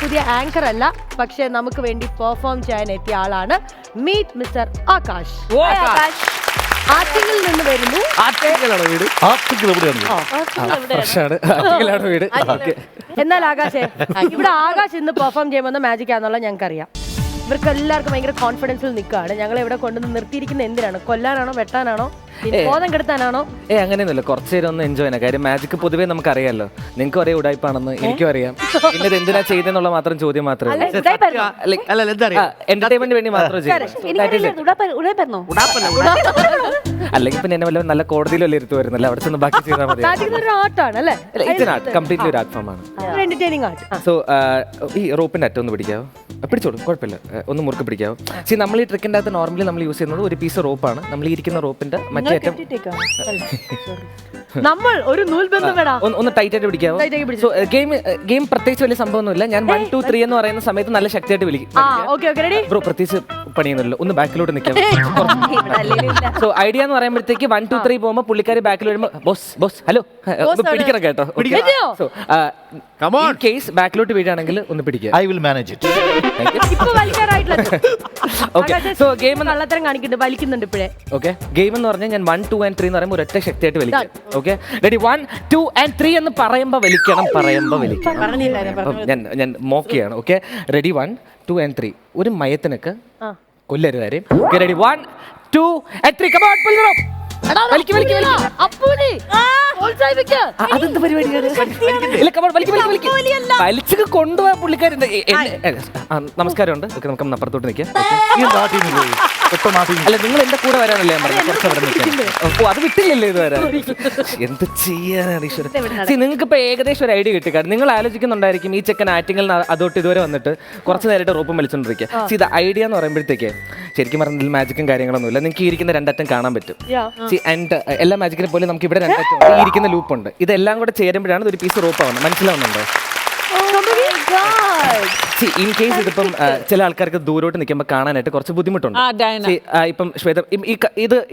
പുതിയ ആങ്കർ അല്ല, പക്ഷെ നമുക്ക് വേണ്ടി പെർഫോം ചെയ്യാൻ എത്തിയ ആളാണ്. Meet mister Akash. ആറ്റിങ്ങിൽ നിന്ന് വരുന്നു. എന്നാൽ ആകാശേ, ഇവിടെ ആകാശ് ഇന്ന് പെർഫോം ചെയ്യുമ്പോൾ മാജിക് ആണെന്നുള്ള ഞങ്ങൾക്കറിയാം. ഇവർക്ക് എല്ലാവർക്കും ഭയങ്കര കോൺഫിഡൻസിൽ നിൽക്കുകയാണ്. ഞങ്ങളെ ഇവിടെ കൊണ്ടുവന്ന് നിർത്തിയിരിക്കുന്ന എന്തിനാണ്? കൊല്ലാനാണോ, വെട്ടാനാണോ, ബോധം കെടുത്താനാണോ? അങ്ങനെയൊന്നുമില്ല, കുറച്ചു നേരം ഒന്ന് എൻജോയ് ചെയ്യാം. കാര്യം മാജിക് പൊതുവേ നമുക്ക് അറിയാലോ, നിങ്ങൾക്ക് ഒരേ ഉടായ്പാണെന്ന് എനിക്കും അറിയാം. പിന്നെ ഇത് എന്തിനാ ചെയ്തെന്നുള്ള മാത്രം ചോദ്യം മാത്രമേ എന്റർടൈൻമെന്റ് വേണ്ടി മാത്രം ചെയ്യും. അല്ലെങ്കിൽ പിന്നെ എന്നെ വല്ല നല്ല കോടതിയിൽ വല്ല ഇരുത്തു വരുന്നല്ലോ, അവിടെ ചെന്ന് ബാക്കി ചെയ്താൽ മതി. കംപ്ലീറ്റ്ലി ഒരു ആർട്ട് ഫോമാണ്. സോ ഈ റോപ്പിന്റെ അറ്റം ഒന്ന് പിടിക്കാവോ? പിടിച്ചോളൂ, കുഴപ്പമില്ല. ഒന്ന് മുറുക്ക് പിടിക്കാവോ? നമ്മൾ ഈ ട്രിക്കിന്റെ അകത്ത് നോർമലി നമ്മൾ യൂസ് ചെയ്യുന്നത് ഒരു പീസ് റോപ്പാണ്. നമ്മൾ ഈ ഇരിക്കുന്ന റോപ്പിന്റെ മറ്റേ അറ്റം നമ്മൾ ഒരു നൂൽബന്ധം ഒന്ന് ടൈറ്റ് ആയിട്ട് പിടിക്കാവോ? ഗെയിം പ്രത്യേകിച്ച് വലിയ സംഭവമൊന്നുമില്ല. ഞാൻ 1 2 3 എന്ന് പറയുന്ന സമയത്ത് നല്ല ശക്തിയായിട്ട് വിളിക്കും. ബ്രോ പ്രത്യേകിച്ച് പണിയൊന്നുമില്ല, ഒന്ന് ബാക്കിലോട്ട് നിൽക്കാം. സോ ഐഡിയ എന്ന് പറയുമ്പോഴത്തേക്ക് 1 2 3 പോകുമ്പോൾ പുള്ളിക്കാരി ബാക്കിൽ വരുമ്പോൾ ബോസ് ബോസ് ഹലോ പിടിക്കണം കേട്ടോ. കേസ് ബാക്കിലോട്ട് വീഴാണെങ്കിൽ ഒന്ന് പിടിക്കുക. I will manage it. Game എന്ന് പറഞ്ഞാൽ ഞാൻ 1 2 and 3 എന്ന് പറയുമ്പോൾ ഒരൊറ്റ ശക്തിയായിട്ട് വലിക്കാം. Okay, ready? 1 2 and 3 എന്ന് പറയുമ്പോൾ വലിക്കണം. ഞാൻ മോക്കിയാണ്. Okay, ready? 1 2 and 3. ഒരു മയത്തിനൊക്കെ കൊല്ലരുതാരെയും. Ready? 1 2 and 3. Come on, pull it up. വലിച്ചൊക്കെ കൊണ്ടുപോകാൻ പുള്ളിക്കാരി. നമസ്കാരമുണ്ട്. നമുക്ക് അപ്പുറത്തോട്ട് നിൽക്കാം. അല്ല, നിങ്ങൾ എന്റെ കൂടെ വരാനല്ലേ ഞാൻ പറഞ്ഞു. കുറച്ചവിടെ നിൽക്കാം. അത് വിട്ടില്ലല്ലോ ഇത് വരാൻ. എന്ത് ചെയ്യാനാണ് ഈശ്വരൻ. നിങ്ങൾക്ക് ഇപ്പൊ ഏകദേശം ഒരു ഐഡിയ കിട്ടി. കാരണം നിങ്ങൾ ആലോചിക്കുന്നുണ്ടായിരിക്കും ഈ ചെക്കൻ ആറ്റിങ്ങിൽ അതൊട്ട് ഇതുവരെ വന്നിട്ട് കുറച്ച് നേരമായിട്ട് റോപ്പും വലിച്ചോണ്ടിരിക്കുക. ഇത് ഐഡിയ എന്ന് പറയുമ്പോഴത്തേക്ക് ശരിക്കും പറഞ്ഞാൽ മാജിക്കും കാര്യങ്ങളൊന്നുമില്ല. നിങ്ങൾക്ക് ഈ ഇരിക്കുന്ന രണ്ടറ്റം കാണാൻ പറ്റും. ആൻഡ് എല്ലാ മാജിക്കിനെ പോലെ നമുക്ക് ഇവിടെ രണ്ടറ്റം ഈ ഇരിക്കുന്ന ലൂപ്പുണ്ട്. ഇതെല്ലാം കൂടെ ചേരുമ്പോഴാണ് ഒരു പീസ് റോപ്പ് ആവുന്നത്. മനസ്സിലാവുന്നുണ്ടോ? ഇൻ കേസ് ഇതിപ്പം ചില ആൾക്കാർക്ക് ദൂരോട്ട് നിൽക്കുമ്പോൾ കാണാനായിട്ട് കുറച്ച് ബുദ്ധിമുട്ടുണ്ട്. ഇപ്പം ശ്വേത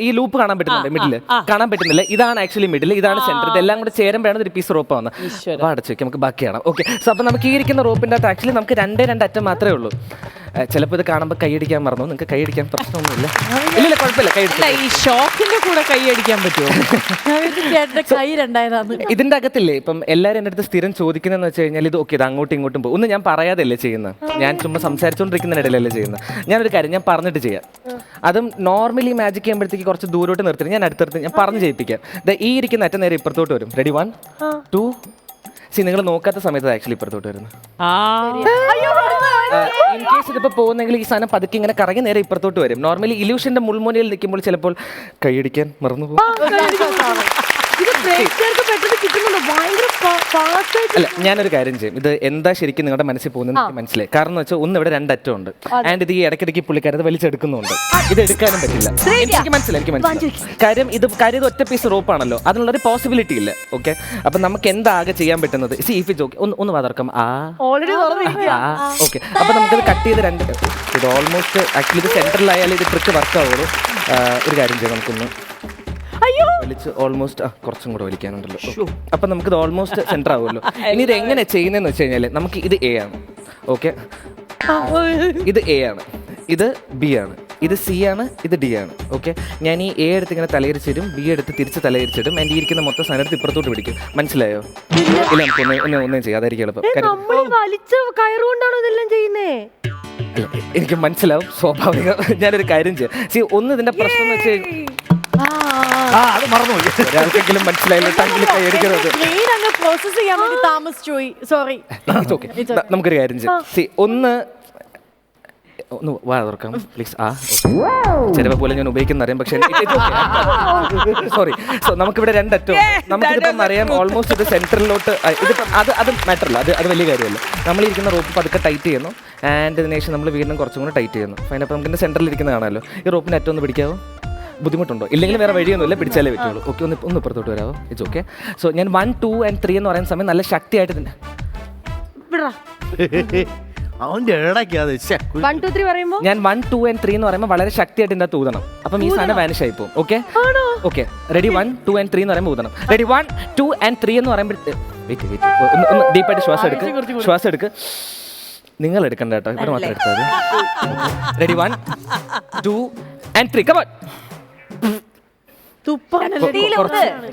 ഈ ലൂപ്പ് കാണാൻ പറ്റുന്നുണ്ട്, മിഡില് കാണാൻ പറ്റുന്നില്ല. ഇതാണ് ആക്ച്വലി മിഡിൽ, ഇതാണ് സെന്റർ. ഇതെല്ലാം കൂടെ ചേരുമ്പോഴാണ് ഒരു പീസ് റോപ്പ് ആവുന്നത്. അപ്പോൾ അടച്ചു വെക്കാം, നമുക്ക് ബാക്കിയാണ്. ഓക്കെ, സോ അപ്പം നമുക്ക് ഈ ഇരിക്കുന്ന റോപ്പിൻ്റെ അകത്ത് ആക്ച്വലി നമുക്ക് രണ്ടേ അറ്റം മാത്രമേ ഉള്ളൂ. ചിലപ്പോൾ ഇത് കാണുമ്പോൾ കൈയടിക്കാൻ മറന്നു. നിങ്ങൾക്ക് കൈയടിക്കാൻ പ്രശ്നമൊന്നുമില്ല. ഇല്ല, കുഴപ്പമില്ല. ഈ ഷോക്കിന്റെ കൂടെ കൈയടിക്കാൻ പറ്റുമോ? ഇതിന്റെ അകത്തില്ലേ ഇപ്പം എല്ലാവരും എൻ്റെ അടുത്ത് സ്ഥിരം ചോദിക്കുന്നതെന്ന് വെച്ച് കഴിഞ്ഞാൽ ഇത് ഓക്കെ, ഇത് അങ്ങോട്ടും ഇങ്ങോട്ടും പോകും. ഒന്ന് ഞാൻ പറയാതല്ലേ ചെയ്യുന്നത്, ഞാൻ ചുമ്മാ സംസാരിച്ചുകൊണ്ടിരിക്കുന്നതിനിടയിലല്ലേ ചെയ്യുന്നത്. ഞാനൊരു കാര്യം ഞാൻ പറഞ്ഞിട്ട് ചെയ്യാം. അതും നോർമലി മാജിക് ചെയ്യുമ്പോഴത്തേക്ക് കുറച്ച് ദൂരോട്ട് നിർത്തി ഞാൻ അടുത്തടുത്ത് ഞാൻ പറഞ്ഞ് ചെയ്യിപ്പിക്കാം. ഈ ഇരിക്കുന്ന അറ്റം നേരെ ഇപ്പുറത്തോട്ട് വരും. റെഡി? 1 2. നിങ്ങൾ നോക്കാത്ത സമയത്ത് ആക്ച്വലി ഇപ്പുറത്തോട്ട് വരുന്നു. ഇൻ കേസ് ഇതിപ്പോൾ പോകുന്നെങ്കിൽ ഈ സാധനം പതുക്കെ ഇങ്ങനെ കറങ്ങി നേരെ ഇപ്പുറത്തോട്ട് വരും. നോർമലി ഇല്യൂഷന്റെ മുൾമുനയിൽ നിൽക്കുമ്പോൾ ചിലപ്പോൾ കൈയടിക്കാൻ മറന്നുപോകും. അല്ല, ഞാനൊരു കാര്യം ചെയ്യും. ഇത് എന്താ ശരിക്കും നിങ്ങളുടെ മനസ്സിൽ പോകുന്നത് എനിക്ക് മനസ്സിലായി. കാരണം എന്ന് വെച്ചാൽ ഒന്ന് ഇവിടെ രണ്ടറ്റം ഉണ്ട്. ആൻഡ് ഇത് ഈ ഇടയ്ക്കിടയ്ക്ക് പുള്ളിക്കാരത് വലിച്ചെടുക്കുന്നുണ്ട്. ഇത് എടുക്കാനും പറ്റില്ല. എനിക്ക് മനസ്സിലായി. കാര്യം ഇത് ഒറ്റ പീസ് റോപ്പാണല്ലോ, അതിനുള്ളൊരു പോസിബിലിറ്റി ഇല്ല. ഓക്കെ, അപ്പൊ നമുക്ക് എന്താകെ ചെയ്യാൻ പറ്റുന്നത് ഒന്ന് വാതർക്കാം. ഓക്കെ, അപ്പൊ നമുക്കത് കട്ട് ചെയ്ത് ഇത് ഓൾമോസ്റ്റ് ആക്ച്വലി ഇത് സെൻട്രലായാലും ഇത് ട്രിക്ക് വർക്ക് ആവുള്ളൂ. ഒരു കാര്യം ചെയ്യാം, നമുക്കൊന്ന് വലിച്ച് ഓൾമോസ്റ്റ് കുറച്ചും കൂടെ വലിക്കാനുണ്ടല്ലോ. അപ്പൊ നമുക്കിത് ഓൾമോസ്റ്റ് സെന്റർ ആവുമല്ലോ. ഇനി ഇത് എങ്ങനെ ചെയ്യുന്നതെന്ന് വെച്ച് കഴിഞ്ഞാൽ നമുക്ക് ഇത് എ ആണ്. ഓക്കെ, ഇത് എ ആണ്, ഇത് ബി ആണ്, ഇത് സി ആണ്, ഇത് ഡി ആണ്. ഓക്കെ, ഞാൻ ഈ എ എടുത്ത് ഇങ്ങനെ തലയിരിച്ചിടും, ബി എടുത്ത് തിരിച്ച് തലയിരിച്ചിടും. എൻ്റെ ഇരിക്കുന്ന മൊത്തം സാധനം എടുത്ത് ഇപ്പുറത്തോട്ട് പിടിക്കും. മനസ്സിലായോ? ഇല്ല, നമുക്ക് ഒന്നും ചെയ്യാം, അതായിരിക്കും എളുപ്പം. എനിക്ക് മനസ്സിലാവും, സ്വാഭാവികം. ഞാനൊരു കാര്യം ചെയ്യാം. ഒന്ന് ഇതിന്റെ പ്രശ്നം എന്ന് വെച്ച് അത് മറന്നുപോയി. ഒരാൾക്കെങ്കിലും മനസ്സിലായില്ല. നമുക്കൊരു കാര്യം ചെയ്യാം. ഒന്ന് വാ തുറക്കാം പ്ലീസ്. ചിലപ്പോൾ പോലെ ഞാൻ ഉപയോഗിക്കുന്ന അറിയാം, പക്ഷേ സോറി. സോ നമുക്കിവിടെ രണ്ടറ്റം. നമുക്കിതിപ്പം അറിയാം ഓൾമോസ്റ്റ് ഇത് സെൻട്രലിലോട്ട്. ഇതിപ്പം അത് മാറ്ററില്ല, അത് വലിയ കാര്യമല്ല. നമ്മളിരിക്കുന്ന റോപ്പ് പതുക്കെ ടൈറ്റ് ചെയ്യുന്നു. ആൻഡ് ഇതിന് ശേഷം നമ്മൾ വീണ്ടും കുറച്ചും കൂടെ ടൈറ്റ് ചെയ്യുന്നു. ഫൈൻ. അപ്പം നമുക്ക് സെൻട്രലിൽ ഇരിക്കുന്ന കാണാമല്ലോ. ഈ റോപ്പിൻ്റെ അറ്റം ഒന്ന് പിടിക്കാവോ? ബുദ്ധിമുട്ടുണ്ടോ? ഇല്ലെങ്കിൽ വേറെ വഴിയൊന്നുമില്ല, പിടിച്ചാലേ പറ്റുള്ളൂ. ഓക്കെ, ഒന്ന് ഇപ്പുറത്തോട്ട് വരാമോ? It's okay. സോ ഞാൻ 1 2 and 3 എന്ന് പറയുന്ന സമയം നല്ല ശക്തിയായിട്ട് തന്നെ ഞാൻ 1 2 and 3 എന്ന് പറയുമ്പോൾ വളരെ ശക്തിയായിട്ട് ഇതിൻ്റെ ഊതണം. അപ്പം ഈ സാധനം വാനിഷ് ആയി പോകും. Okay okay, ready? 1 2 and 3 എന്ന് പറയുമ്പോൾ ഊതണം. റെഡി? 1 2 and 3 എന്ന് പറയുമ്പോൾ ഒന്ന് ഡീപ്പായിട്ട് ശ്വാസം എടുക്ക്. നിങ്ങൾ എടുക്കണ്ട കേട്ടോ, ഇവിടെ മാത്രം എടുത്താൽ മതി. Ready 1 2 and 3 come on.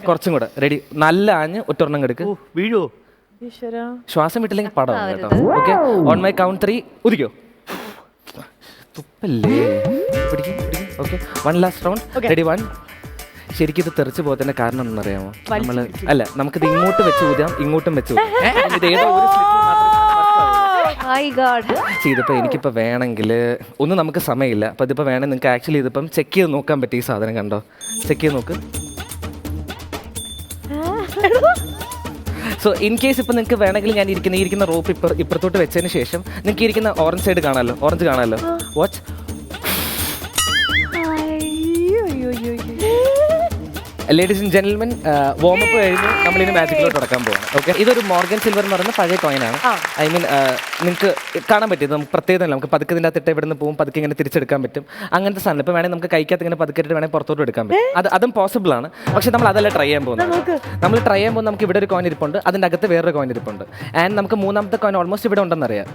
കുറച്ചും കൂടെ. റെഡി. നല്ല ആഞ്ഞ് ഒറ്റൊരെണ്ണം എടുക്ക്. വീഴോ? ശ്വാസം വിട്ടില്ലെങ്കിൽ പടം കേട്ടോ. Okay, on my count 3 ഉദിക്കോ. തുപ്പല്ലേ. പിടിക്കും. Okay, 1 last round. റെഡി 1. ശരിക്കും ഇത് തെറിച്ച് പോകത്തിന്റെ കാരണം എന്താണെന്നറിയാമോ? നമ്മള് അല്ല, നമുക്കിത് ഇങ്ങോട്ട് വെച്ച് ഊതാം, ഇങ്ങോട്ടും വെച്ച് ഊതാം. ഇത് ഏതോ ഒരു സ്ലിപ്പിൽ മാത്രമേ ഇതിപ്പോ എനിക്കിപ്പോ വേണമെങ്കിൽ ഒന്നും നമുക്ക് സമയമില്ല. അപ്പൊ ഇതിപ്പോ വേണമെങ്കിൽ നിങ്ങൾക്ക് ആക്ച്വലി ഇതിപ്പം ചെക്ക് ചെയ്ത് നോക്കാൻ പറ്റും. ഈ സാധനം കണ്ടോ, ചെക്ക് ചെയ്ത് നോക്ക്. സോ ഇൻ കേസ് ഇപ്പം നിങ്ങൾക്ക് വേണമെങ്കിൽ ഞാൻ ഇരിക്കുന്ന റോപ്പ് ഇപ്പുറത്തോട്ട് വെച്ചതിന് ശേഷം നിങ്ങൾക്ക് ഇരിക്കുന്ന ഓറഞ്ച് സൈഡ് കാണാമല്ലോ, ഓറഞ്ച് കാണാമല്ലോ. Watch. Ladies and gentlemen, warm up കഴിഞ്ഞ് നമ്മളിനി മാജിക്കിലോട്ട് നടക്കാൻ പോവാണ്. ഓക്കെ, ഇതൊരു മോർഗൻ സിൽവർ എന്ന് പറയുന്ന പഴയ കോയിനാണ്. ഐ മീൻ നിങ്ങൾക്ക് കാണാൻ പറ്റും. നമുക്ക് പ്രത്യേകത നമുക്ക് പതുക്കെ ഇതിൻ്റെ അകത്തിട്ട് ഇവിടെ നിന്ന് പോകും, പതുക്കെ ഇങ്ങനെ തിരിച്ചെടുക്കാൻ പറ്റും. അങ്ങനത്തെ സാധനം ഇപ്പോൾ വേണമെങ്കിൽ നമുക്ക് കൈക്കകത്ത് ഇങ്ങനെ പതുക്കിട്ട് വേണമെങ്കിൽ പുറത്തോട്ട് എടുക്കാൻ പറ്റും. അതും പോസിബിൾ ആണ്. പക്ഷെ നമ്മൾ അതല്ല ട്രൈ ചെയ്യാൻ പോകുന്നത്. നമ്മൾ ട്രൈ ചെയ്യാൻ പോകുമ്പോൾ നമുക്ക് ഇവിടെ ഒരു കോയിൻ ഇരിപ്പുണ്ട്, അതിൻ്റെ അകത്ത് വേറൊരു കോയിൻ ഇരിപ്പുണ്ട്. ആൻഡ് നമുക്ക് മൂന്നാമത്തെ കോയിൻ ഓൾമോസ്റ്റ് ഇവിടെ ഉണ്ടെന്ന് അറിയാം.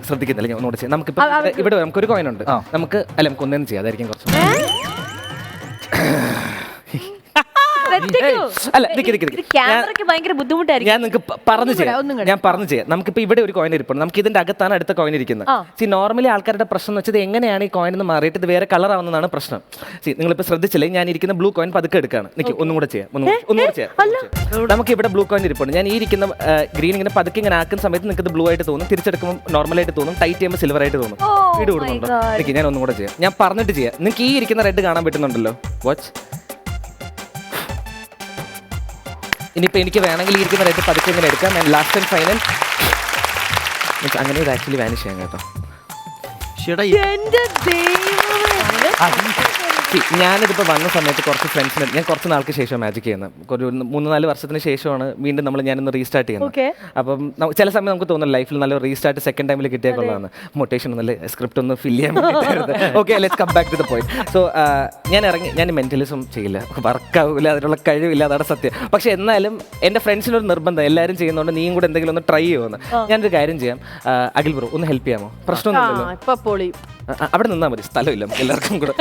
ശ്രദ്ധിക്കുന്നില്ല, ഞാൻ ഒന്നുകൂടെ ചെയ്യാം. നമുക്കിപ്പോൾ ഇവിടെ നമുക്കൊരു കോയിൻ ഉണ്ട്. നമുക്ക് ഒന്നേന്ന് ചെയ്യാം, അതായിരിക്കും കുറച്ച്. അല്ല, ഞാൻ നിങ്ങൾക്ക് പറഞ്ഞു ചെയ്യാം. നമുക്കിപ്പോ ഇവിടെ ഒരു കോയിൻ ഇരിപ്പുണ്ട്, നമുക്ക് ഇതിന്റെ അകത്താണ് അടുത്ത കോയിൻ ഇരിക്കുന്നത്. സി നോർമലി ആൾക്കാരുടെ പ്രശ്നം എന്ന് വെച്ചാൽ എങ്ങനെയാണ് ഈ കോയിൻ മാറിയിട്ട് ഇത് വേറെ കളർ ആവുന്നതാണ് പ്രശ്നം. സി നിങ്ങളിപ്പോ ശ്രദ്ധിച്ചില്ലേ, ഞാൻ ഇരിക്കുന്ന ബ്ലൂ കോയിൻ പതുക്കെ എടുക്കാണ്. ഒന്നും കൂടെ ചെയ്യാം. നമുക്ക് ഇവിടെ ബ്ലൂ കോയിൻ ഇരിപ്പുണ്ട്. ഞാൻ ഈ ഇരിക്കുന്ന ഗ്രീൻ ഇങ്ങനെ പതുക്കെ ഇങ്ങനെ ആക്കുന്ന സമയത്ത് നിങ്ങൾക്ക് ഇത് ബ്ലൂ ആയിട്ട് തോന്നും, തിരിച്ചെടുക്കുമ്പോൾ നോർമലായിട്ട് തോന്നും, ടൈറ്റ് ചെയ്യുമ്പോൾ സിൽവർ ആയിട്ട് തോന്നും. വീട് കൂടുന്നുണ്ടോ? ഞാൻ ഒന്നും കൂടെ ചെയ്യാം. ഞാൻ പറഞ്ഞിട്ട് ചെയ്യാം. നിങ്ങൾക്ക് ഈ ഇരിക്കുന്ന റെഡ് കാണാൻ പറ്റുന്നുണ്ടല്ലോ. വാച്ച്. ഇനിയിപ്പോൾ എനിക്ക് വേണമെങ്കിൽ ഇരിക്കുന്ന റെഡ് പതുക്കെ ഇങ്ങനെ എടുക്കാം. ഞാൻ ലാസ്റ്റ് ആൻഡ് ഫൈനൽ അങ്ങനെ ഇത് ആക്ച്വലി വാനിഷ് ചെയ്യാം കേട്ടോ. ഞാനിതിപ്പോൾ വന്ന സമയത്ത് കുറച്ച് ഫ്രണ്ട്സിന് ഞാൻ കുറച്ച് നാൾക്ക് ശേഷം മാജിക് ചെയ്യുന്നത്. ഒരു 3-4 വർഷത്തിന് ശേഷമാണ് വീണ്ടും ഞാനിന്ന് റീസ്റ്റാർട്ട് ചെയ്യുന്നത്. അപ്പം ചില സമയം നമുക്ക് തോന്നുന്നു ലൈഫിൽ നല്ല റീസ്റ്റാർട്ട് സെക്കൻഡ് ടൈമിൽ കിട്ടിയാൽ കൊള്ളാമെന്ന്. മൊട്ടേഷൻ ഒന്നല്ലേ, സ്ക്രിപ്റ്റ് ഒന്ന് ഫില്ല് ചെയ്യാൻ വേണ്ടിയിട്ടായിരുന്നു. Okay, let's come back to the point. So ഞാൻ മെന്റലിസം ചെയ്യില്ല, വർക്കാവില്ല, അതിനുള്ള കഴിവില്ല, അതാണ് സത്യം. പക്ഷെ എന്നാലും എൻ്റെ ഫ്രണ്ട്സിനൊരു നിർബന്ധം, എല്ലാവരും ചെയ്യുന്നതുകൊണ്ട് നീയും കൂടെ എന്തെങ്കിലും ഒന്ന് ട്രൈ ചെയ്യുമെന്ന്. ഞാനൊരു കാര്യം ചെയ്യാം. അഖിൽ ബ്രോ ഒന്ന് ഹെൽപ്പ് ചെയ്യാമോ? പ്രശ്നമൊന്നുമില്ലല്ലോ. അവിടെ നിന്നാൽ മതി, സ്ഥലമില്ല എല്ലാവർക്കും കൂടെ.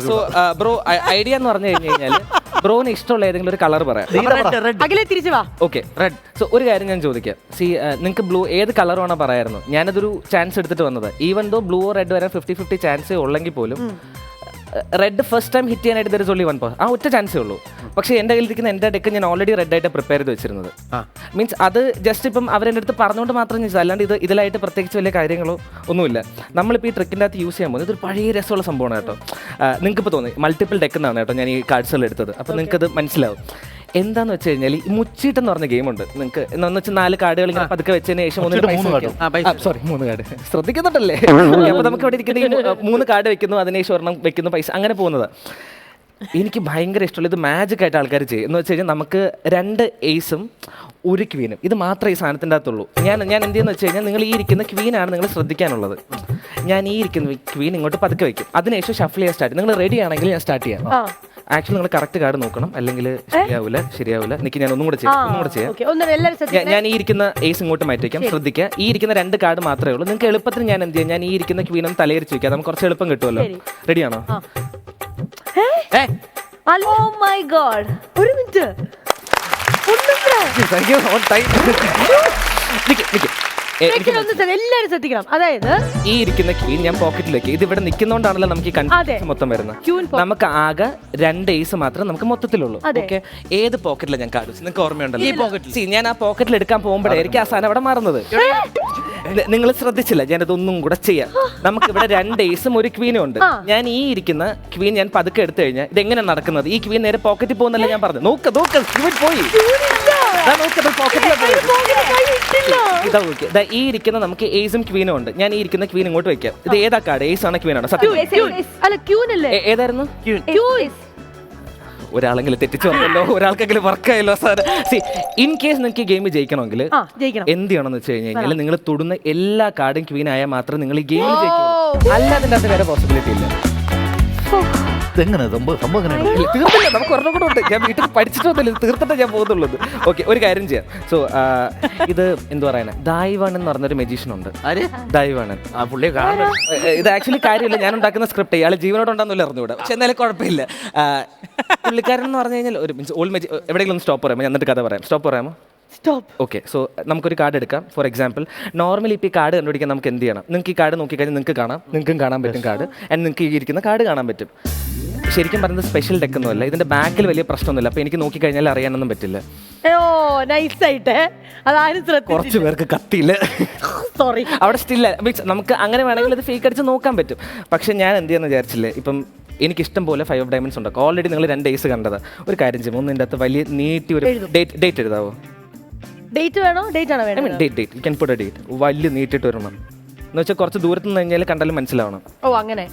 സോ ബ്രോ, ഐഡിയ എന്ന് പറഞ്ഞു കഴിഞ്ഞാൽ ബ്രോന് ഇഷ്ടമുള്ള ഏതെങ്കിലും ഒരു കളർ പറയാം. Okay, red. സോ ഒരു കാര്യം ഞാൻ ചോദിക്കാം. സി നിങ്ങൾക്ക് ബ്ലൂ ഏത് കളർ വേണോ പറയായിരുന്നു. ഞാനതൊരു ചാൻസ് എടുത്തിട്ട് വന്നത്. Even though blue or red വരാൻ 50-50 ചാൻസേ ഉള്ളെങ്കിൽ പോലും റെഡ് ഫസ്റ്റ് ടൈം ഹിറ്റ് ചെയ്യാനായിട്ട് ദർ ഇസ് ഓൺലി 1%. ആ ഒറ്റ ചാൻസേ ഉള്ളൂ. പക്ഷേ എൻ്റെ കയ്യിലിരിക്കുന്ന എൻ്റെ ഡെക്ക് ഞാൻ ഓൾറെഡി റെഡ് ആയിട്ട് പ്രിപ്പയർ ചെയ്ത് വെച്ചിരുന്നത്. മീൻസ് അത് ജസ്റ്റ് ഇപ്പം അവരെൻ്റെ അടുത്ത് പറഞ്ഞുകൊണ്ട് മാത്രം ചോദിച്ചത്, അല്ലാണ്ട് ഇതിലായിട്ട് പ്രത്യേകിച്ച് വലിയ കാര്യങ്ങളോ ഒന്നുമില്ല. നമ്മളിപ്പോൾ ഈ ട്രിക്കിൻ്റെ അകത്ത് യൂസ് ചെയ്യാൻ പോകുന്നത് ഇതൊരു പഴയ രസമുള്ള സംഭവമാണ് കേട്ടോ. നിങ്ങൾക്കിപ്പോൾ തോന്നി മൾട്ടിപ്പിൾ ഡെക്ക് എന്നാണ് കേട്ടോ ഞാൻ ഈ കാർഡ്സുകൾ എടുത്തത്. അപ്പോൾ നിങ്ങൾക്കത് മനസ്സിലാവും. എന്താന്ന് വെച്ച് കഴിഞ്ഞാൽ ഈ മുച്ചീട്ടെന്ന് പറഞ്ഞ ഗെയിമുണ്ട്. നിങ്ങൾക്ക് എന്ന് വെച്ചാൽ 4 കാർഡുകൾ ഇങ്ങനെ പതുക്കെ വെച്ചതിന് ശേഷം 3 കാർഡ് ശ്രദ്ധിക്കുന്നുണ്ടല്ലേ? അപ്പോൾ നമുക്ക് ഇവിടെ ഇരിക്കുന്ന ഈ 3 കാർഡ് വെക്കുന്നു, അതിനുശേഷം ഒരെണ്ണം വെക്കുന്നു, പൈസ അങ്ങനെ പോകുന്നത്. എനിക്ക് ഭയങ്കര ഇഷ്ടമുള്ള ഇത് മാജിക് ആയിട്ട് ആൾക്കാർ ചെയ്യും. എന്ന് വെച്ച് കഴിഞ്ഞാൽ നമുക്ക് 2 ഏസും 1 ക്വീനും, ഇത് മാത്രമേ ഈ സാധനത്തിൻ്റെ അകത്തുള്ളൂ. ഞാൻ എന്ത് ചെയ്യുന്ന വെച്ച് കഴിഞ്ഞാൽ നിങ്ങൾ ഈ ഇരിക്കുന്ന ക്വീനാണ് നിങ്ങൾ ശ്രദ്ധിക്കാനുള്ളത്. ഞാൻ ഈ ഇരിക്കുന്ന ക്വീൻ ഇങ്ങോട്ട് പതുക്കെ വയ്ക്കും, അതിനുശേഷം ഷഫിൾ ചെയ്യാൻ സ്റ്റാർട്ട്. നിങ്ങൾ റെഡി ആണെങ്കിൽ ഞാൻ സ്റ്റാർട്ട് ചെയ്യാം. ആക്ച്വലി നിങ്ങൾ കറക്റ്റ് കാർഡ് നോക്കണം, അല്ലെങ്കിൽ ശരിയാവില്ല. എനിക്ക് ഞാൻ ഒന്നും കൂടെ ചെയ്യാം. ഞാൻ ഈ ഇരിക്കുന്ന ഏസ് ഇങ്ങോട്ട് മാറ്റി വയ്ക്കാം. ശ്രദ്ധിക്കുക, ഈ ഇരിക്കുന്ന 2 കാർഡ് മാത്രമേ ഉള്ളൂ. നിങ്ങൾക്ക് എളുപ്പത്തിന് ഞാൻ എന്ത് ചെയ്യാം, ഞാൻ ഈ ഇരിക്കുന്ന ക്വീനും തലയിരിച്ച് വയ്ക്കാം. നമുക്ക് കുറച്ച് എളുപ്പം കിട്ടുമല്ലോ. റെഡിയാണോ? ഒരു മിനിറ്റ്. എല്ലാരും ശ്രദ്ധിക്കണം. അതായത് ഈ ഇരിക്കുന്ന ക്വീൻ ഞാൻ പോക്കറ്റിലേക്ക്, ഇത് ഇവിടെ നിൽക്കുന്നോണ്ടാണല്ലോ നമുക്ക് ഈ കൺഫ്യൂഷൻ മൊത്തം വരുന്നത്. നമുക്ക് ആകെ 2 ഏസ് മാത്രമേ നമുക്ക് മൊത്തത്തിലുള്ളൂ. ഓക്കെ, ഏത് പോക്കറ്റിലാണ് ഞാൻ കാർഡ് വെച്ച് നിങ്ങൾക്ക് ഓർമ്മയുണ്ടല്ലോ? ഈ പോക്കറ്റിൽ. ഞാൻ ആ പോക്കറ്റിൽ എടുക്കാൻ പോകുമ്പോഴായിരിക്കും ആ സാധനം അവിടെ മാറുന്നത്. നിങ്ങൾ ശ്രദ്ധിച്ചില്ല, ഞാനതൊന്നും കൂടെ ചെയ്യാം. നമുക്ക് ഇവിടെ 2 ഏസും 1 ക്വീനും ഉണ്ട്. ഞാൻ ഈ ഇരിക്കുന്ന ക്വീൻ ഞാൻ പതുക്കെ എടുത്തു കഴിഞ്ഞാൽ ഇതെങ്ങനെ നടക്കുന്നത്? ഈ ക്വീൻ നേരെ പോക്കറ്റിൽ പോകുന്നല്ല ഞാൻ പറഞ്ഞു. നോക്ക് പോയി. ഈ ഇരിക്കുന്ന നമുക്ക് ഏസും ക്വീനും ഉണ്ട്. ഞാൻ ഈ ഇരിക്കുന്ന ക്വീൻ ഇങ്ങോട്ട് വെക്കാം. ഇത് ഏതാ കാർഡ്? ഏസ് ആണ് ക്വീൻ ആണോ? ഏതായിരുന്നു? ഒരാളെങ്കിലും തെറ്റിച്ചു വന്നല്ലോ, ഒരാൾക്കെങ്കിലും വർക്കായല്ലോ സാർ. ഇൻ കേസ് നിങ്ങൾക്ക് ഈ ഗെയിം ജയിക്കണമെങ്കിൽ എന്ത് ചെയ്യണമെന്ന് വെച്ച് കഴിഞ്ഞാൽ നിങ്ങൾ തൊടുന്ന എല്ലാ കാർഡും ക്വീൻ ആയാൽ മാത്രമേ നിങ്ങൾ ഈ ഗെയിമിൽ ജയിക്കൂ. അല്ലാതെ അതിൻ്റെ അകത്ത് വേറെ പോസിബിലിറ്റി ഇല്ല. ഇതെങ്ങനെ സംഭവം എങ്ങനെയാണ്? ഇല്ല, തീർത്തില്ല, നമുക്ക് ഒരെണ്ണം കൂടെ ഉണ്ട്. ഞാൻ വീട്ടിൽ പഠിച്ചിട്ടൊന്നുമില്ല, തീർത്തിട്ടേ ഞാൻ പോകുന്നുള്ളൂ. ഓക്കെ, ഒരു കാര്യം ചെയ്യാം. സോ ഇത് എന്ത് പറയാനാ, ദായിവാണൻ എന്ന് പറഞ്ഞൊരു മെജീഷ്യൻ ഉണ്ട്. ആര്? ദായിവാണൻ. ആ പുള്ളിയെ കാണാൻ ഇത് ആക്ച്വലി കാര്യമില്ല, ഞാൻ ഉണ്ടാക്കുന്ന സ്ക്രിപ്റ്റ് ഇയാൾ ജീവനോടുണ്ടെന്നില്ല അറിഞ്ഞുകൂടാ, പക്ഷെ എന്നാലും കുഴപ്പമില്ല. പുള്ളിക്കാരൻ എന്ന് പറഞ്ഞു കഴിഞ്ഞാൽ ഒരു മീൻസ് ഓൾഡ് എവിടെയെങ്കിലും ഒന്ന് സ്റ്റോപ്പ് പറയാമോ? എന്നിട്ട് കഥ പറയാം. സ്റ്റോപ്പ് പറയാമോ? സ്റ്റോപ്പ്. ഓക്കെ, സോ നമുക്കൊരു കാർഡ് എടുക്കാം. ഫോർ എക്സാമ്പിൾ, നോർമലി ഇപ്പോൾ ഈ കാർഡ് കണ്ടുപിടിക്കാൻ നമുക്ക് എന്ത് ചെയ്യണം? നിങ്ങൾക്ക് ഈ കാർഡ് നോക്കിക്കഴിഞ്ഞാൽ നിങ്ങൾക്ക് കാണാം, നിങ്ങൾക്കും കാണാൻ പറ്റും കാർഡ്, ആൻഡ് നിങ്ങൾക്ക് ഈ ഇരിക്കുന്ന കാർഡ് കാണാൻ പറ്റും. ശരിക്കും പറയുന്നത് സ്പെഷ്യൽ ഡെക്ക് ഒന്നുമല്ല, ഇതിൻ്റെ ബാക്കിൽ വലിയ പ്രശ്നമൊന്നുമില്ല, അപ്പോൾ എനിക്ക് നോക്കിക്കഴിഞ്ഞാൽ അറിയാനൊന്നും പറ്റില്ല. ഓ നൈസായിട്ട് അതാരും കുറച്ച് പേർക്ക് കത്തിയില്ല, സോറി. അവിടെ സ്റ്റില്ല മീൻസ് നമുക്ക് അങ്ങനെ വേണമെങ്കിൽ അത് ഫേക്ക് അടിച്ച് നോക്കാൻ പറ്റും. പക്ഷേ ഞാൻ എന്ത് ചെയ്യാന്ന് വിചാരിച്ചില്ലേ, ഇപ്പം എനിക്കിഷ്ടം പോലെ 5 of diamonds ഉണ്ടാക്കും. ഓൾറെഡി നിങ്ങൾ 2 days കണ്ടത്. ഒരു കാര്യം ചെയ്യും, ഒന്നിൻ്റെ അകത്ത് വലിയ നീട്ടി ഒരു ഡേറ്റ് എഴുതാവോ? ഡേറ്റ് വേണോ? ഡേറ്റ് ആണോ വേണ്ടത്? Date you can put a date. വലിയ നീട്ടിട്ട് വരണം എന്ന് വെച്ചാൽ കുറച്ച് ദൂരത്ത് നിന്ന് കഴിഞ്ഞാൽ കണ്ടാലും മനസ്സിലാവണം. ഓ അങ്ങനെ.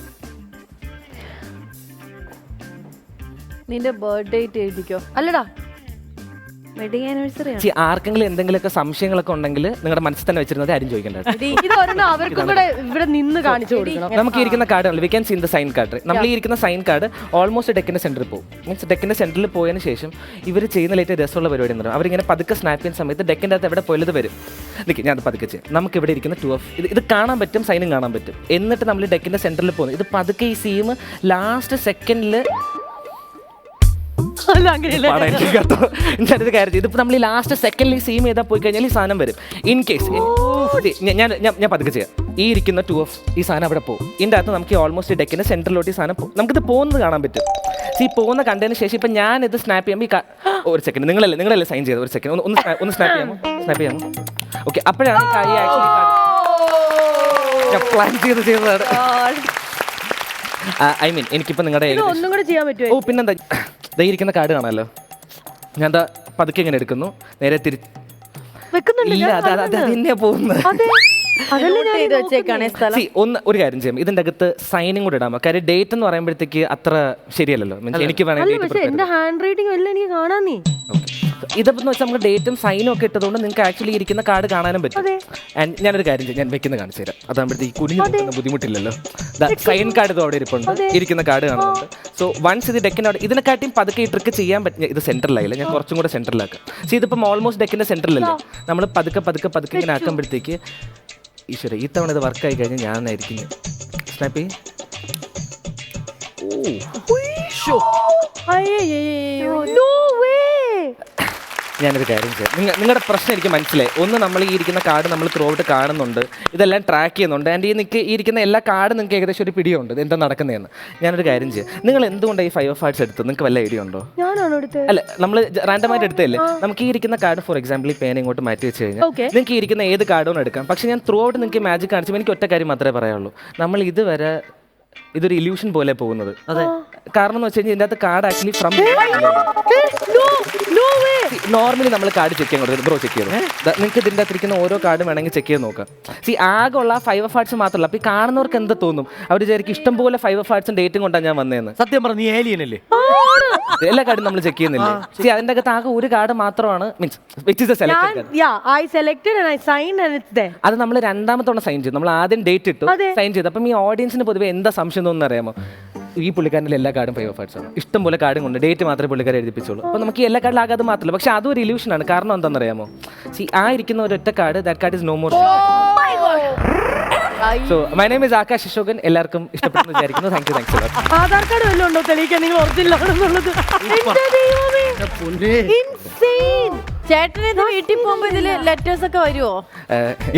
നിന്റെ ബർത്ത്ഡേ എഴുതിക്കോ. അല്ലടാ, വെഡിങ് ആനിവേഴ്സറി ആണ്. ആർക്കെങ്കിലും എന്തെങ്കിലുമൊക്കെ സംശയങ്ങളൊക്കെ ഉണ്ടെങ്കിൽ നിങ്ങളുടെ മനസ്സിൽ തന്നെ വെച്ചിരുന്നത് ആരും ചോദിക്കേണ്ടത്. ഇത് ഒരെണ്ണം അവർക്കും കൂടെ ഇവിടെ നിന്ന് കാണിച്ചു കൊടുക്കണം. നമുക്ക് ഇരിക്കുന്ന card we can seen the sign card. നമ്മൾ ഈ ഇരിക്കുന്ന സൈൻ കാർഡ് ഓൾമോസ്റ്റ് ഡെക്കിന്റെ സെന്ററിൽ പോകും. മീൻസ് ഡെക്കിന്റെ സെന്ററിൽ പോയതിന് ശേഷം ഇവർ ചെയ്യുന്ന ലേറ്റ് രസമുള്ള പരിപാടി എന്ന് പറയും. അവരിങ്ങനെ പതുക്കെ സ്നാപ്പ് ചെയ്യുന്ന സമയത്ത് ഡെക്കിന്റെ അകത്ത് എവിടെ പോയത് വരും. നിൽക്കും, ഞാൻ അത് പതുക്കെ ചെയ്യാം. നമുക്ക് ഇവിടെ ഇരിക്കുന്ന 2 of ഇത് കാണാൻ പറ്റും, സൈനും കാണാൻ പറ്റും. എന്നിട്ട് നമ്മൾ ഡെക്കിന്റെ സെന്ററിൽ പോകുന്നു. ഇത് പതുക്കെ ഈ സീം ലാസ്റ്റ് സെക്കൻഡിൽ ഞാനൊരു കാര്യം ചെയ്യും, ഇതിപ്പോൾ നമ്മൾ ഈ ലാസ്റ്റ് സെക്കൻഡിൽ ഈ സീം ചെയ്താൽ പോയി കഴിഞ്ഞാൽ ഈ സാധനം വരും. ഇൻ കേസ് ഞാൻ പതുക്കെ ചെയ്യാം. ഈ ഇരിക്കുന്ന 2 of ഈ സാധനം അവിടെ പോകും. ഇതിൻ്റെ അകത്ത് നമുക്ക് ഓൾമോസ്റ്റ് ഡെക്കിൻ്റെ സെൻറ്ററിലോട്ട് ഈ സാധനം പോകും. നമുക്കിത് പോകുന്നത് കാണാൻ പറ്റും. ഈ പോകുന്ന കണ്ടതിന് ശേഷം ഇപ്പം ഞാനിത് സ്നാപ്പ് ചെയ്യുമ്പോൾ ഒരു സെക്കൻഡ് നിങ്ങളല്ലേ സൈൻ ചെയ്തത്, ഒരു സെക്കൻഡ് ഒന്ന് സ്നാപ്പ് ചെയ്യാമോ? ഓക്കെ, അപ്പോഴാണ് ഞാൻ പ്ലാൻ ചെയ്തതാണ്. ഐ മീൻ എനിക്കിപ്പോൾ നിങ്ങളുടെ ഒന്നും കൂടെ ചെയ്യാൻ പറ്റുമോ? ഓ പിന്നെന്താ, ഇരിക്കുന്ന കാർഡ് കാണാമല്ലോ. ഞാൻ പതുക്കെ ഇങ്ങനെ എടുക്കുന്നു, നേരെ ഇല്ല അത് തന്നെയാ പോകുന്നത്. ഒരു കാര്യം ചെയ്യാം, ഇതിന്റെ അകത്ത് സൈനിങ് കൂടെ ഇടാമോ? കാര്യം ഡേറ്റ് എന്ന് പറയുമ്പോഴത്തേക്ക് അത്ര ശരിയല്ലല്ലോ. മീൻസ് എനിക്ക് എന്റെ ഹാൻഡ് റൈറ്റിംഗ് എല്ലാം എനിക്ക് കാണാൻ. നീ ഇതെന്ന് വെച്ചാൽ നമുക്ക് ഡേറ്റും സൈനും ഒക്കെ ഇട്ടതുകൊണ്ട് നിങ്ങൾക്ക് ആക്ച്വലി ഇരിക്കുന്ന കാർഡ് കാണാനും പറ്റും. ആൻഡ് ഞാനൊരു കാര്യം ചെയ്യാം, ഞാൻ വെക്കുന്ന കാണിച്ചു തരാം. അതാകുമ്പോഴത്തേക്ക് കുഞ്ഞു ബുദ്ധിമുട്ടില്ലല്ലോ. സൈൻ കാർഡ് ഇത് അവിടെ ഇരിപ്പുണ്ട്, ഇരിക്കുന്ന കാർഡ് കാണുന്നുണ്ട്. സോ വൺസ് ഇത് ഡെക്കിൻ്റെ അവിടെ ഇതിനെക്കാട്ടിയും പതുക്കെ ഈ ട്രിക്ക് ചെയ്യാൻ പറ്റും. ഇത് സെൻറ്ററിലായില്ല, ഞാൻ കുറച്ചും കൂടെ സെൻറ്ററിലാക്കാം. സോ ഇതിപ്പം ഓൾമോസ്റ്റ് ഡെക്കിൻ്റെ സെൻറ്ററിലല്ലേ, നമ്മൾ പതുക്കെ ഇങ്ങനെ ആക്കുമ്പോഴത്തേക്ക് ഈശ്വര ഈ തവണ ഇത് വർക്കായി കഴിഞ്ഞാൽ ഞാനായിരിക്കും സ്നാപ്പ് ചെയ്യും. ഞാനൊരു കാര്യം ചെയ്യാം, നിങ്ങളുടെ പ്രശ്നം എനിക്ക് മനസ്സിലായി. ഒന്ന് നമ്മൾ ഈ ഇരിക്കുന്ന കാർഡ് നമ്മൾ ത്രൂ ഔട്ട് കാണുന്നുണ്ട്, ഇതെല്ലാം ട്രാക്ക് ചെയ്യുന്നുണ്ട്. ആൻഡ് ഈ ഇരിക്കുന്ന എല്ലാ കാർഡും നിങ്ങൾക്ക് ഏകദേശം ഒരു പിടിയുണ്ട് എന്താ നടക്കുന്നതെന്ന്. ഞാനൊരു കാര്യം ചെയ്യാം, നിങ്ങൾ എന്തുകൊണ്ടാണ് ഈ 5 of hearts എടുത്തത്? നിങ്ങൾക്ക് വല്ല ഐഡിയ ഉണ്ടോ? അല്ല, നമ്മൾ റാൻഡമായിട്ട് എടുത്തതല്ലേ. നമുക്ക് ഈ ഇരിക്കുന്ന കാർഡ് ഫോർ എക്സാമ്പിൾ ഈ പേന ഇങ്ങോട്ട് മാറ്റി വെച്ച് കഴിഞ്ഞാൽ നിങ്ങൾക്ക് ഈ ഇരിക്കുന്ന ഏത് കാർഡും എടുക്കാം. പക്ഷേ ഞാൻ ത്രൂ ഔട്ട് നിങ്ങൾക്ക് മാജിക് കാണിച്ചപ്പോൾ എനിക്ക് ഒറ്റ കാര്യം മാത്രമേ പറയാനുള്ളൂ, നമ്മൾ ഇതുവരെ ഇതൊരു ഇല്യൂഷൻ പോലെ പോകുന്നത്. അതെ, കാരണം എന്ന് വെച്ച് കഴിഞ്ഞാൽ ഇതിൻ്റെ അകത്ത് കാർഡ് ആക്ച്വലി ഫ്രം നോർമലി നമ്മൾ കാർഡ് ചെക്ക് ചെയ്യാൻ കൊടുത്തത്. ബ്രോ ചെക്ക് ചെയ്തു, നിങ്ങൾക്ക് ഇതിൻ്റെ അകത്തിരിക്കുന്ന ഓരോ കാർഡും വേണമെങ്കിൽ ചെക്ക് ചെയ്ത് നോക്കാം. ആകെ ഉള്ള 5 of hearts മാത്രമല്ല. അപ്പോൾ ഈ കാണുന്നവർക്ക് എന്ത് തോന്നും, അവർ വിചാരിക്കും ഇഷ്ടം പോലെ 5 of hearts ഡേറ്റും കൊണ്ടാണ് ഞാൻ വന്നതെന്ന്. സത്യം പറഞ്ഞു, നീ ഏലിയൻ അല്ലേ? എല്ലാ കാർഡും നമ്മൾ ചെക്ക് ചെയ്യുന്നില്ലേ? അതിൻ്റെ അകത്ത് ആകെ ഒരു കാർഡ് മാത്രമാണ്, means which is A selected. അത് നമ്മൾ രണ്ടാമത്തെ തവണ സൈൻ ചെയ്തു. നമ്മൾ ആദ്യം ഡേറ്റ് ഇട്ടു, സൈൻ ചെയ്തു. അപ്പം ഈ ഓഡിയൻസിന് പൊതുവെ എന്താ സംശയം തോന്നുന്നു അറിയാമോ? ഈ പുള്ളിക്കാരൻ്റെ എല്ലാ കാർഡും 5 of hearts ആണ്. ഇഷ്ടം പോലെ കാർഡും കൊണ്ട് ഡേറ്റ് മാത്രമേ പുള്ളിക്കാരെ എഴുതിപ്പിച്ചുള്ളൂ. അപ്പോൾ നമുക്ക് എല്ലാ കാർഡിലും ആകാതെ മാത്രമല്ല, പക്ഷേ അതും ഒരു ഇല്യൂഷനാണ്. കാരണം എന്താണെന്നറിയാമോ? ഇരിക്കുന്ന ഒരൊറ്റ card, that card is no more. So my name is Akash Ashokan. എല്ലാവർക്കും ഇഷ്ടപ്പെടുന്നു വിചാരിക്കുന്നു. Thank you. ആധാർ കാർഡ് വല്ലതും ഉണ്ടോ തെളിയിക്കാൻ നിങ്ങൾ ഒറിജിനൽ ആണെന്നുള്ളത്? ചേട്ടന് ഇത് വീട്ടിൽ പോകുമ്പോ ഇതില് ലെറ്റേഴ്സ് ഒക്കെ വരുമോ?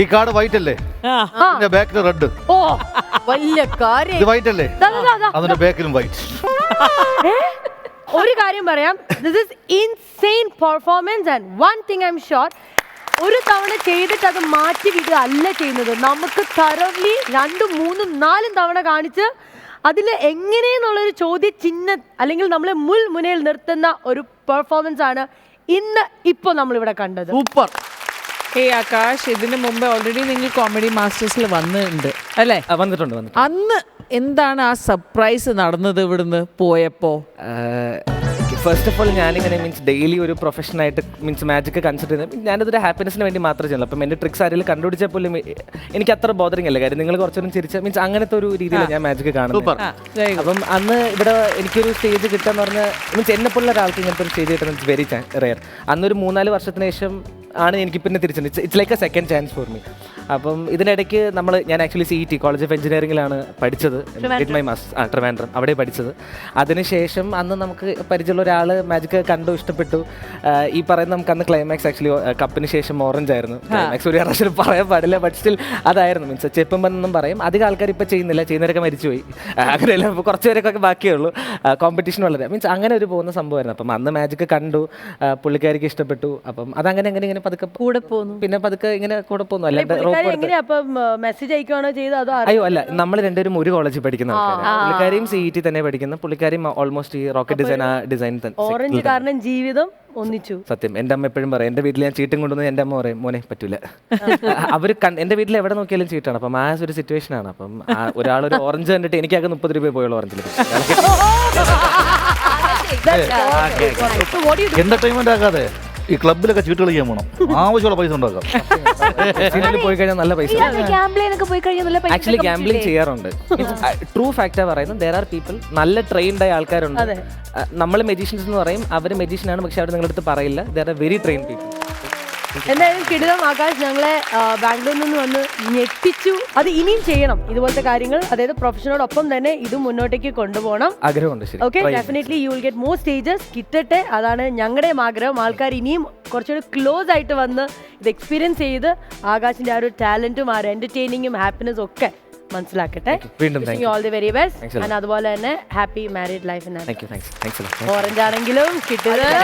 ഈ കാർഡ് വൈറ്റ് അല്ലേ, ബാക്കിൽ റെഡ്. ഓ വലിയ കാര്യം. ഇത് വൈറ്റ് അല്ലേ, അതിന്റെ ബാക്കിലും വൈറ്റ്. ഒരു കാര്യം പറയാം, this is insane performance and one thing I am sure, ഒരു തവണ ചെയ്തിട്ട് അത് മാറ്റി വിടുക അല്ല ചെയ്യുന്നത്. നമുക്ക് തറവ്ലി 2, 3, 4 തവണ കാണിച്ച് അതിൽ എങ്ങനെയെന്നുള്ളൊരു ചോദ്യചിഹ്നം അല്ലെങ്കിൽ നമ്മളെ മുൻനിരയിൽ നിർത്തുന്ന ഒരു പെർഫോമൻസ് ആണ് ഇന്ന് ഇപ്പോൾ നമ്മളിവിടെ കണ്ടത്. സൂപ്പർ. ആകാശ്, ഇതിനു മുമ്പ് ഓൾറെഡി നിങ്ങൾ കോമഡി മാസ്റ്റേഴ്സിൽ വന്നിട്ടുണ്ട് അല്ലേ? വന്നിട്ടുണ്ട്. അന്ന് എന്താണ് ആ സർപ്രൈസ് നടന്നത് ഇവിടുന്ന് പോയപ്പോ? ഫസ്റ്റ് ഓഫ് ഓൾ ഞാനിങ്ങനെ മീൻസ് ഡെയിലി ഒരു പ്രൊഫഷനായിട്ട് മീൻസ് മാജിക് കൺസിഡർ ചെയ്യുന്നത് ഞാനതൊരു ഹാപ്പിനെസ്സിന് വേണ്ടി മാത്രമേ ചെയ്യുള്ളൂ. അപ്പം എൻ്റെ ട്രിക്സ് ആരെങ്കിലും കണ്ടുപിടിച്ചാൽ പോലും എനിക്ക് അത്ര ബോധറിങ് അല്ല. കാര്യം നിങ്ങൾ കുറച്ചൊന്നും ചിരിച്ച മീൻസ് അങ്ങനത്തെ ഒരു രീതിയിലാണ് ഞാൻ മാജിക് കാണുന്നത്. അപ്പം അന്ന് ഇവിടെ എനിക്കൊരു സ്റ്റേജ് കിട്ടാന്ന് പറഞ്ഞാൽ മീൻസ് എന്നെപ്പോലുള്ള ഒരാൾക്ക് ഇങ്ങനത്തെ ഒരു സ്റ്റേജ് കിട്ടുന്നത് വെരി റെയർ. അന്നൊരു 3-4 വർഷത്തിന് ശേഷം ആണ് എനിക്ക് പിന്നെ തിരിച്ചത്. It's like A second chance for me. അപ്പം ഇതിനിടയ്ക്ക് ഞാൻ ആക്ച്വലി CET കോളേജ് ഓഫ് എഞ്ചിനീയറിംഗിലാണ് പഠിച്ചത്. മൈ മാസ്റ്റർ ട്രിവാൻഡ്രം അവിടെ പഠിച്ചത്. അതിനുശേഷം അന്ന് നമുക്ക് പരിചയമുള്ള ഒരാൾ മാജിക് കണ്ടു, ഇഷ്ടപ്പെട്ടു. ഈ പറയുന്ന നമുക്ക് അന്ന് ക്ലൈമാക്സ് ആക്ച്വലി കപ്പിന് ശേഷം ഓറഞ്ച് ആയിരുന്നു. ക്ലൈമാക്സ് ഒരു പ്രാവശ്യം പറയാൻ പാടില്ല, ബട്ട് സ്റ്റിൽ അതായിരുന്നു. മീൻസ് ചെപ്പുമ്പെന്നും പറയും. അധികം ആൾക്കാർ ഇപ്പോൾ ചെയ്യുന്നില്ല, ചെയ്യുന്നവരൊക്കെ മരിച്ചുപോയി. അങ്ങനെയല്ല, ഇപ്പോൾ കുറച്ച് പേരൊക്കെ ബാക്കിയേ ഉള്ളൂ. കോമ്പറ്റീഷൻ വളരെ മീൻസ് അങ്ങനെ ഒരു പോകുന്ന സംഭവമായിരുന്നു. അപ്പം അന്ന് മാജിക് കണ്ടു, പുള്ളിക്കാരിക്ക് ഇഷ്ടപ്പെട്ടു. അപ്പം അതങ്ങനെ ഇങ്ങനെ പതുക്കെ കൂടെ പോകുന്നു. പിന്നെ പതുക്കെ ഇങ്ങനെ കൂടെ പോകുന്നു. അല്ലാണ്ട് മെസ്സേജ് അയക്കുകയാണോ ചെയ്തത് അതോ? അയ്യോ അല്ല, നമ്മൾ രണ്ടുപേരും ഒരു കോളേജിൽ പഠിക്കുന്ന ആൾക്കാരാണ്. പുള്ളിക്കാരിയും CET തന്നെ പഠിക്കുന്ന, പുള്ളിക്കാരിയും ഓൾമോസ്റ്റ് ഈ റോക്കറ്റ് ഡിസൈൻ ഓറഞ്ച് കാരണം ജീവിതം ഒന്നിച്ചു. സത്യം എൻ്റെ അമ്മ എപ്പോഴും പറയും, എൻ്റെ വീട്ടിൽ ഞാൻ ചീട്ടും കൊണ്ടുവന്ന് എൻ്റെ അമ്മ പറയും മോനെ പറ്റൂല. അവർ എൻ്റെ വീട്ടിൽ എവിടെ നോക്കിയാലും ചീട്ടാണ്. അപ്പം ആ ഒരു സിറ്റുവേഷൻ ആണ്. അപ്പം ഒരാളൊരു ഓറഞ്ച് കണ്ടിട്ട് എനിക്കാകെ 30 രൂപ പോയുള്ളൂ ഓറഞ്ചിൽ. എന്റർടൈൻമെന്റ് ആക്കാതെ ഈ ക്ലബിലൊക്കെ ചീട്ട് കളിക്കാൻ പോകണം, ആവശ്യമുള്ള പൈസ ഉണ്ടാക്കാം. പോയി കഴിഞ്ഞാൽ നല്ല പൈസ. ആക്ച്വലി ഗാംബ്ലിംഗ് ചെയ്യാറുണ്ട്. ട്രൂ ഫാക്റ്റാ പറയുന്നത്. ദർ ആർ പീപ്പിൾ, നല്ല ട്രെയിൻഡ് ആയ ആൾക്കാരുണ്ട്. നമ്മൾ മെജീഷ്യൻസ് എന്ന് പറയും, അവർ മെജീഷ്യനാണ്, പക്ഷെ അവർ നിങ്ങളുടെ അടുത്ത് പറയില്ല. There are very train people. എന്തായാലും കിടിലം ആകാശ്, ഞങ്ങളെ ബാംഗ്ലൂരിൽ നിന്ന് വന്ന് ഞെട്ടിച്ചു. അത് ഇനിയും ചെയ്യണം ഇതുപോലത്തെ കാര്യങ്ങൾ. അതായത് പ്രൊഫഷനോടൊപ്പം തന്നെ ഇതും മുന്നോട്ടേക്ക് കൊണ്ടുപോകണം. ആഗ്രഹമുണ്ട്. Okay, definitely you will get more stages. കിട്ടട്ടെ, അതാണ് ഞങ്ങളുടെയും ആഗ്രഹം. ആൾക്കാർ ഇനിയും കുറച്ചുകൂടി ക്ലോസ് ആയിട്ട് വന്ന് ഇത് എക്സ്പീരിയൻസ് ചെയ്ത് ആകാശിന്റെ ആ ഒരു ടാലന്റും ആ ഒരു എന്റർടൈനിങ്ങും ഹാപ്പിനെസ്സും ഒക്കെ മനസ്സിലാക്കട്ടെ. വീണ്ടും all the very best. And അതുപോലെ തന്നെ ഹാപ്പി മാരീഡ് ലൈഫ്. ഓറഞ്ച് ആണെങ്കിലും കിട്ടുന്നത്.